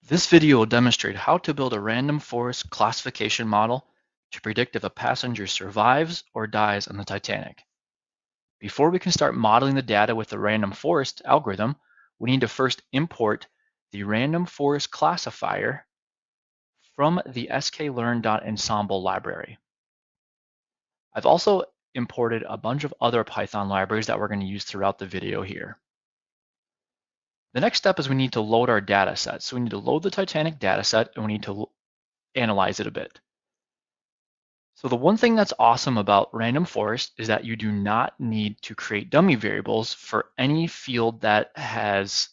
This video will demonstrate how to build a random forest classification model to predict if a passenger survives or dies on the Titanic. Before we can start modeling the data with the random forest algorithm, we need to first import the random forest classifier from the sklearn.ensemble library. I've also imported a bunch of other Python libraries that we're going to use throughout the video here. The next step is we need to load our data set. So we need to load the Titanic data set and we need to analyze it a bit. So the one thing that's awesome about random forest is that you do not need to create dummy variables for any field that has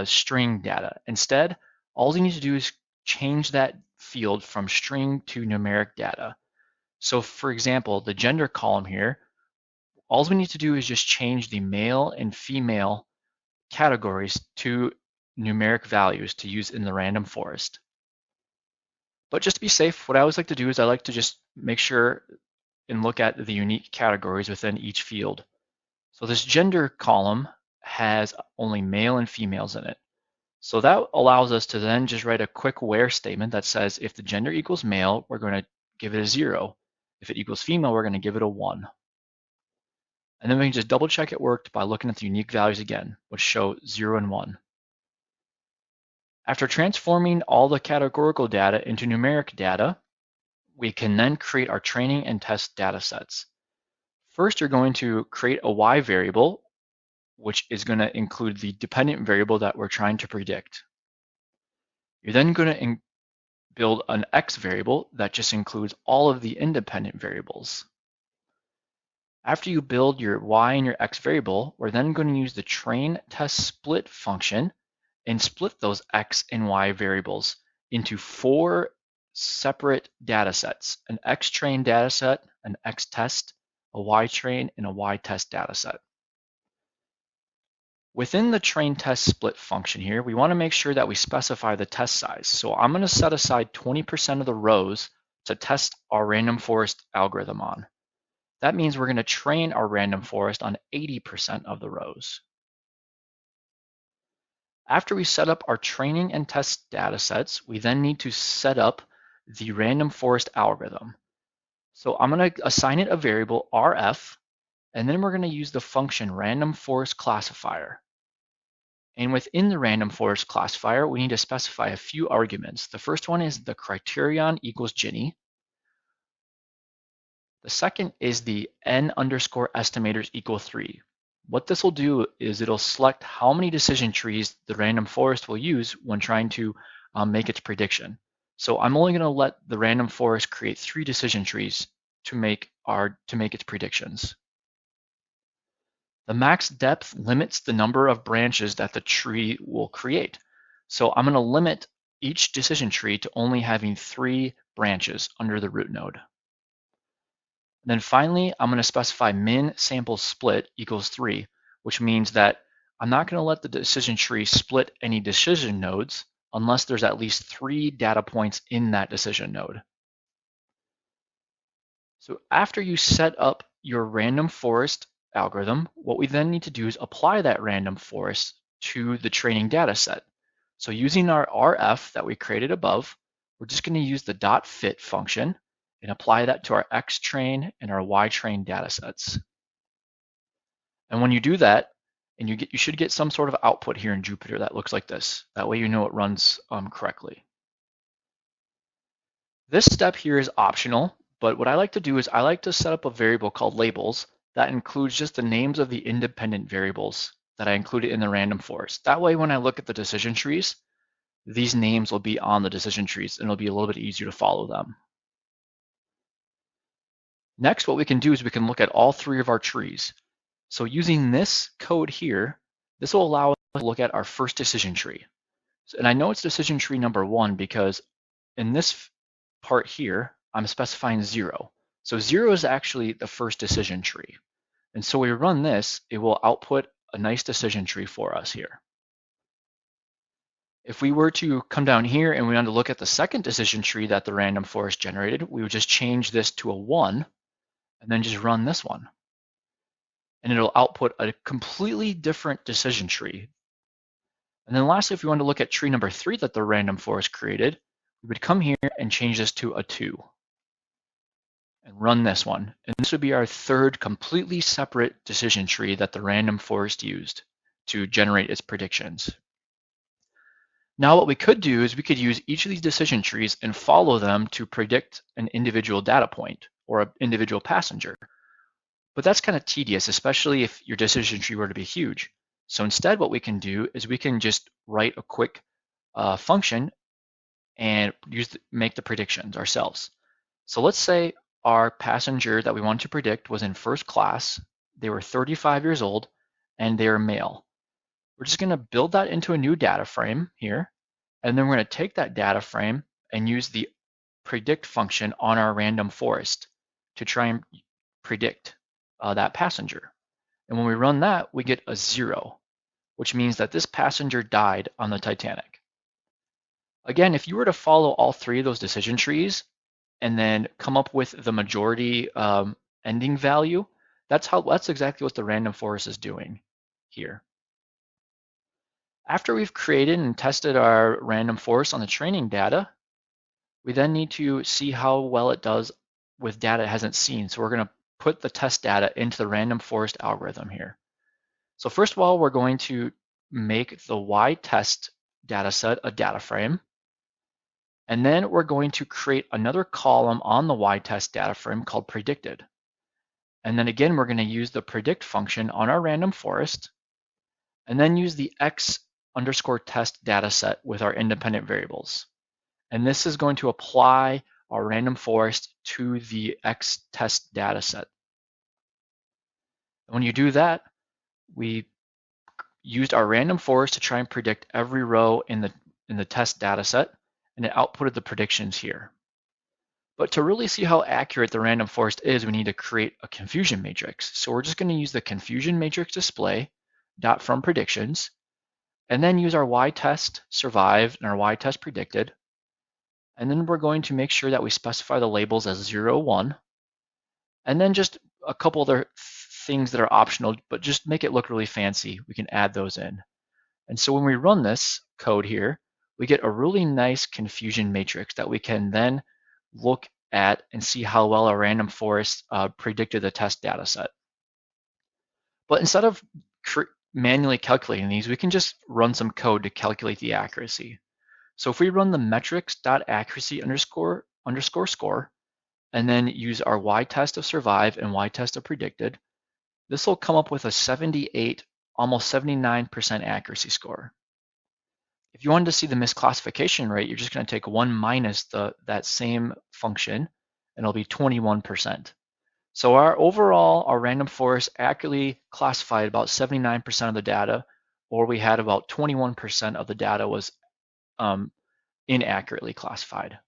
string data. Instead, all you need to do is change that field from string to numeric data. So for example, the gender column here, all we need to do is just change the male and female categories to numeric values to use in the random forest. But just to be safe, what I always like to do is I like to just make sure and look at the unique categories within each field. So this gender column has only male and females in it. So that allows us to then just write a quick where statement that says if the gender equals male, we're going to give it a 0. If it equals female, we're going to give it a 1. And then we can just double check it worked by looking at the unique values again, which show 0 and 1. After transforming all the categorical data into numeric data, we can then create our training and test data sets. First, you're going to create a y variable, which is going to include the dependent variable that we're trying to predict. You're then going to build an x variable that just includes all of the independent variables. After you build your y and your x variable, we're then going to use the train test split function and split those x and y variables into 4 separate data sets: an x-train data set, an x-test, a y-train, and a y-test data set. Within the train test split function here, we want to make sure that we specify the test size. So I'm going to set aside 20% of the rows to test our random forest algorithm on. That means we're going to train our random forest on 80% of the rows. After we set up our training and test data sets, we then need to set up the random forest algorithm. So I'm going to assign it a variable rf, and then we're going to use the function RandomForestClassifier. And within the RandomForestClassifier, we need to specify a few arguments. The first one is the criterion equals Ginny. The second is the n_estimators equal 3. What this will do is it'll select how many decision trees the random forest will use when trying to make its prediction. So I'm only going to let the random forest create 3 decision trees to make its predictions. The max depth limits the number of branches that the tree will create. So I'm going to limit each decision tree to only having 3 branches under the root node. And then finally, I'm going to specify min sample split equals 3, which means that I'm not going to let the decision tree split any decision nodes unless there's at least 3 data points in that decision node. So after you set up your random forest algorithm, what we then need to do is apply that random forest to the training data set. So using our RF that we created above, we're just going to use the .fit function and apply that to our x-train and our y-train data sets. And when you do that, and you should get some sort of output here in Jupyter that looks like this. That way you know it runs correctly. This step here is optional, but what I like to do is I like to set up a variable called labels that includes just the names of the independent variables that I included in the random forest. That way when I look at the decision trees, these names will be on the decision trees and it'll be a little bit easier to follow them. Next, what we can do is we can look at all 3 of our trees. So using this code here, this will allow us to look at our first decision tree. And I know it's decision tree number 1 because in this part here, I'm specifying 0. So 0 is actually the first decision tree. And so we run this, it will output a nice decision tree for us here. If we were to come down here and we wanted to look at the second decision tree that the random forest generated, we would just change this to a 1 and then just run this one. And it'll output a completely different decision tree. And then lastly, if we want to look at tree number 3 that the random forest created, we would come here and change this to a 2 and run this one. And this would be our third completely separate decision tree that the random forest used to generate its predictions. Now what we could do is we could use each of these decision trees and follow them to predict an individual data point or an individual passenger. But that's kind of tedious, especially if your decision tree were to be huge. So instead what we can do is we can just write a quick function and make the predictions ourselves. So let's say our passenger that we want to predict was in first class, they were 35 years old, and they are male. We're just going to build that into a new data frame here, and then we're going to take that data frame and use the predict function on our random forest to try and predict that passenger. And when we run that, we get a 0, which means that this passenger died on the Titanic. Again, if you were to follow all 3 of those decision trees and then come up with the majority ending value, that's exactly what the random forest is doing here. After we've created and tested our random forest on the training data, we then need to see how well it does with data it hasn't seen. So we're going to put the test data into the random forest algorithm here. So first of all, we're going to make the y-test dataset a data frame. And then we're going to create another column on the y-test data frame called predicted. And then again, we're going to use the predict function on our random forest, and then use the x_test dataset with our independent variables. And this is going to apply our random forest to the x-test dataset. When you do that, we used our random forest to try and predict every row in the test dataset, and it outputted the predictions here. But to really see how accurate the random forest is, we need to create a confusion matrix. So we're just going to use the confusion matrix display dot from predictions, and then use our y-test survived and our y-test predicted. And then we're going to make sure that we specify the labels as 0, 1, and then just a couple other things that are optional, but just make it look really fancy. We can add those in. And so when we run this code here, we get a really nice confusion matrix that we can then look at and see how well our random forest predicted the test data set. But instead of manually calculating these, we can just run some code to calculate the accuracy. So if we run the metrics.accuracy underscore score, and then use our y-test of survive and y-test of predicted, this will come up with a 78, almost 79% accuracy score. If you wanted to see the misclassification rate, you're just going to take 1 minus that same function, and it'll be 21%. So our random forest accurately classified about 79% of the data, or we had about 21% of the data was inaccurately classified.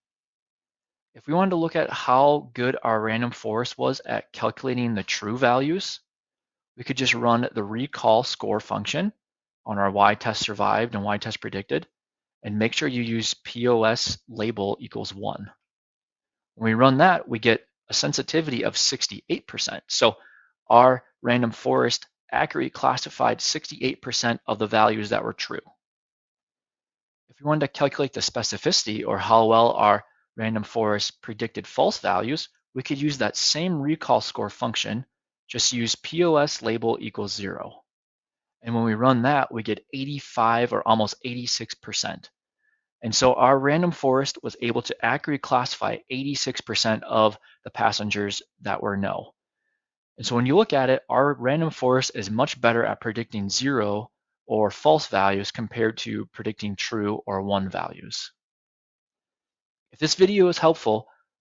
If we wanted to look at how good our random forest was at calculating the true values, we could just run the recall score function on our y-test survived and y-test predicted, and make sure you use POS label equals 1. When we run that, we get a sensitivity of 68%. So our random forest accurately classified 68% of the values that were true. If we wanted to calculate the specificity, or how well our random forest predicted false values, we could use that same recall score function, just use POS label equals 0. And when we run that, we get 85 or almost 86%. And so our random forest was able to accurately classify 86% of the passengers that were no. And so when you look at it, our random forest is much better at predicting 0 or false values compared to predicting true or 1 values. If this video is helpful,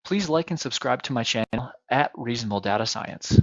please like and subscribe to my channel at Reasonable Data Science.